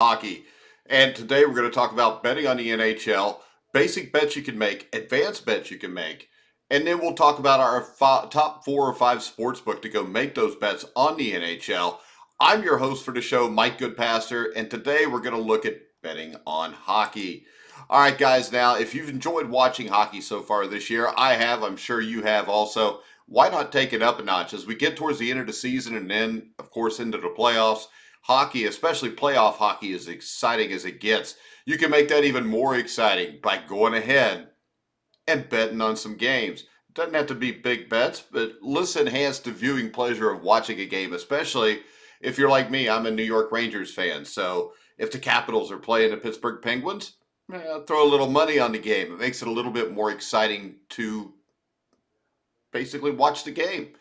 Hockey. And today we're going to talk about betting on the NHL, basic bets you can make, advanced bets you can make, and then we'll talk about our top 4 or 5 sportsbook to go make those bets on the NHL. I'm your host for the show, Mike Goodpaster, and today we're going to look at betting on hockey. All right, guys, now if you've enjoyed watching hockey so far this year, I have, I'm sure you have also. Why not take it up a notch as we get towards the end of the season and then, of course, into the playoffs? Hockey, especially playoff hockey, is exciting as it gets. You can make that even more exciting by going ahead and betting on some games. Doesn't have to be big bets, but let's enhance the viewing pleasure of watching a game, especially if you're like me. I'm a New York Rangers fan, so if the Capitals are playing the Pittsburgh Penguins, throw a little money on the game. It makes it a little bit more exciting to basically watch the game.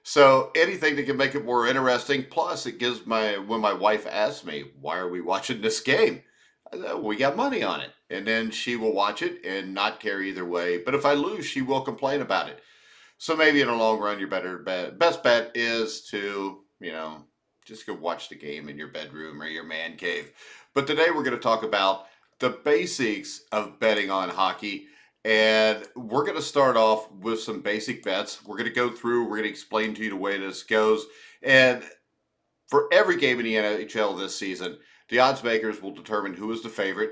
So anything that can make it more interesting. Plus, it gives when my wife asks me, why are we watching this game? I said, we got money on it. And then she will watch it and not care either way. But if I lose, she will complain about it. So maybe in the long run, your best bet is to, just go watch the game in your bedroom or your man cave. But today we're going to talk about the basics of betting on hockey. And we're going to start off with some basic bets. We're going to go through, we're going to explain to you the way this goes. And for every game in the NHL this season, the odds makers will determine who is the favorite,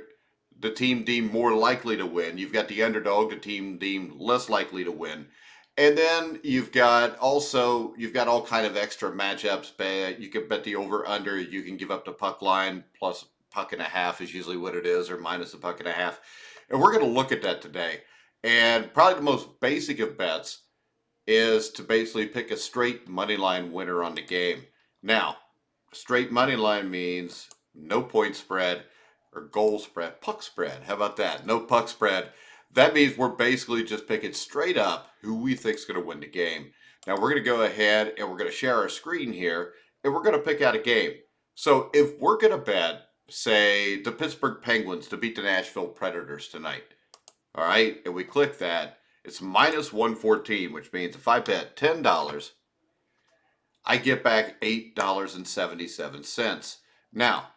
the team deemed more likely to win. You've got the underdog, the team deemed less likely to win. And then you've got all kind of extra matchups. You can bet the over under. You can give up the puck line plus puck and a half is usually what it is, or minus a puck and a half. And we're going to look at that today. And probably the most basic of bets is to basically pick a straight money line winner on the game. Now, straight money line means no point spread or goal spread, puck spread. How about that? No puck spread. That means we're basically just picking straight up who we think is going to win the game. Now, we're going to go ahead and we're going to share our screen here, and we're going to pick out a game. So if we're going to bet, say, the Pittsburgh Penguins to beat the Nashville Predators tonight, all right, and we click that, it's minus 114, which means if I bet $10, I get back $8.77. Now,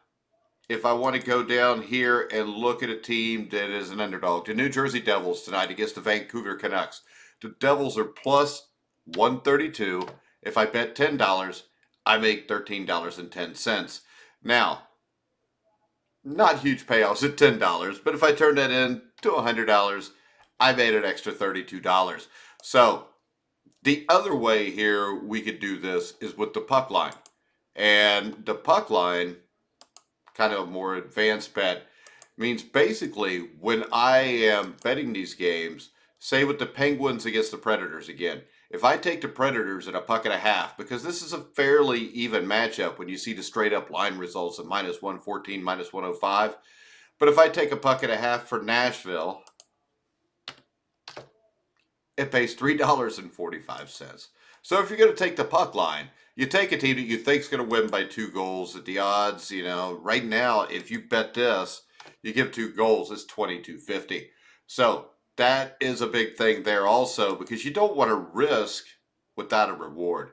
if I want to go down here and look at a team that is an underdog, the New Jersey Devils tonight against the Vancouver Canucks, the Devils are plus 132. If I bet $10, I make $13.10. Now, not huge payoffs at $10, but if I turn that into $100, I made an extra $32. So the other way here we could do this is with the puck line. And the puck line, kind of a more advanced bet, means basically when I am betting these games, say with the Penguins against the Predators again, if I take the Predators at a puck and a half, because this is a fairly even matchup when you see the straight up line results of minus 114, minus 105. But if I take a puck and a half for Nashville, it pays $3.45. So if you're going to take the puck line, you take a team that you think is going to win by 2 goals at the odds. Right now, if you bet this, you give 2 goals, it's $22.50. So that is a big thing there also, because you don't want to risk without a reward.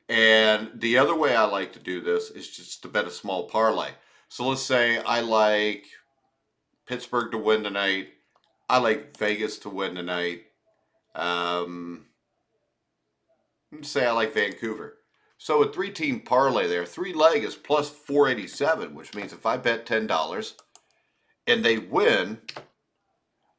And the other way I like to do this is just to bet a small parlay. So let's say I like Pittsburgh to win tonight. I like Vegas to win tonight. Say I like Vancouver. So a 3-team parlay there, 3-leg is plus 487, which means if I bet $10 and they win,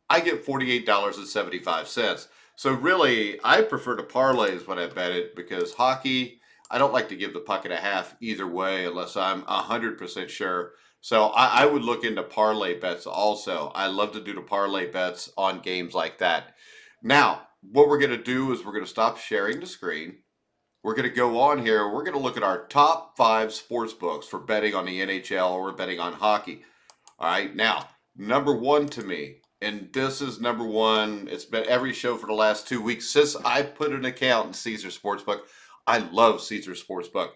I get $48.75. So really, I prefer to parlays when I bet it, because hockey, I don't like to give the puck and a half either way unless I'm 100% sure. So I would look into parlay bets also. I love to do the parlay bets on games like that. Now, what we're going to do is we're going to stop sharing the screen. We're going to go on here. We're going to look at our top 5 sports books for betting on the NHL or betting on hockey. All right. Now, number 1 to me, and this is number 1. It's been every show for the last 2 weeks since I put an account in Caesar Sportsbook. I love Caesar Sportsbook.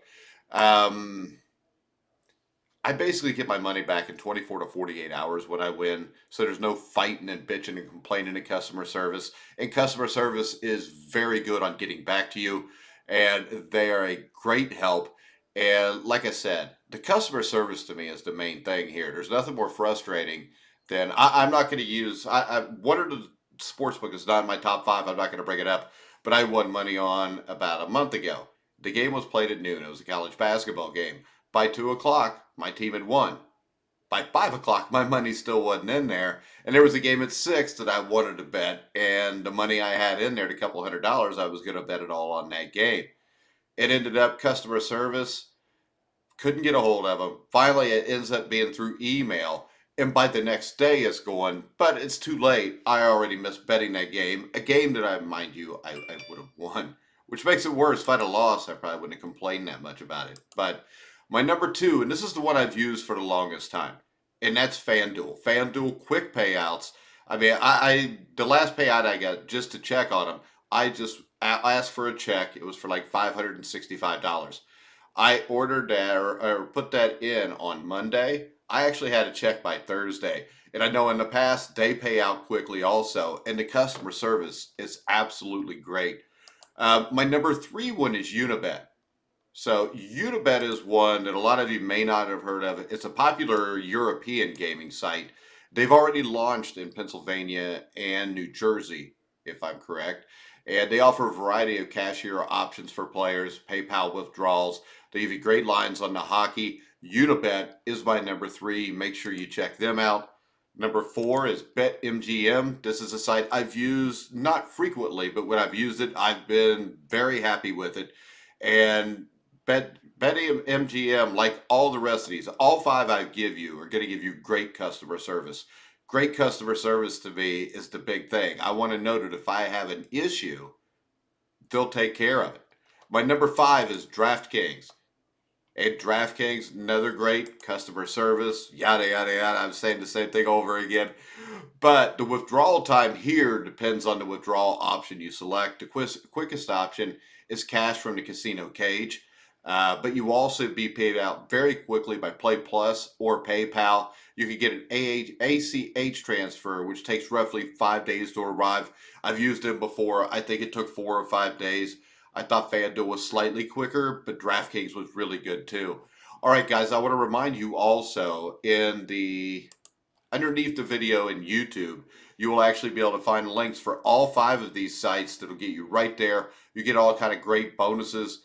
I basically get my money back in 24 to 48 hours when I win. So there's no fighting and bitching and complaining to customer service. And customer service is very good on getting back to you. And they are a great help. And like I said, the customer service to me is the main thing here. There's nothing more frustrating than I'm not going to use. One of the sportsbook is not in my top five. I'm not going to bring it up, but I won money on about a month ago. The game was played at noon. It was a college basketball game. By 2 o'clock, my team had won. By 5 o'clock, my money still wasn't in there, and there was a game at 6 that I wanted to bet, and the money I had in there, a couple $100, I was going to bet it all on that game. It ended up customer service. Couldn't get a hold of them. Finally, it ends up being through email. And by the next day, it's going, but it's too late. I already missed betting that game. A game that mind you, I would have won. Which makes it worse. If I'd have lost, I probably wouldn't have complained that much about it. But my number two, and this is the one I've used for the longest time, and that's FanDuel. FanDuel quick payouts. I mean, the last payout I got just to check on them, I asked for a check. It was for like $565. I ordered that or put that in on Monday. I actually had a check by Thursday. And I know in the past, they pay out quickly also. And the customer service is absolutely great. My number three one is Uni Bet. So Uni Bet is one that a lot of you may not have heard of. It's a popular European gaming site. They've already launched in Pennsylvania and New Jersey, if I'm correct. And they offer a variety of cashier options for players, PayPal withdrawals. They give you great lines on the hockey. Uni Bet is my number three. Make sure you check them out. Number four is BetMGM. This is a site I've used not frequently, but when I've used it, I've been very happy with it. And BetMGM, like all the rest of these, all five I give you are going to give you great customer service. Great customer service to me is the big thing. I want to know that if I have an issue, they'll take care of it. My number five is DraftKings. And DraftKings, another great customer service, yada, yada, yada. I'm saying the same thing over again. But the withdrawal time here depends on the withdrawal option you select. The quickest option is cash from the casino cage. But you also be paid out very quickly by Play Plus or PayPal. You can get an ACH transfer, which takes roughly 5 days to arrive. I've used it before. I think it took 4 or 5 days. I thought FanDuel was slightly quicker, but DraftKings was really good too. All right, guys, I want to remind you also underneath the video in YouTube, you will actually be able to find links for all five of these sites that'll get you right there. You get all kind of great bonuses.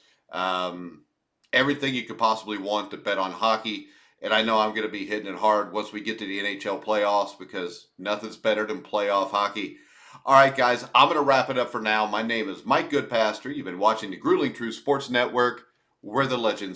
Everything you could possibly want to bet on hockey. And I know I'm going to be hitting it hard once we get to the NHL playoffs because nothing's better than playoff hockey. All right, guys, I'm going to wrap it up for now. My name is Mike Goodpaster. You've been watching the Grueling True Sports Network, where the legends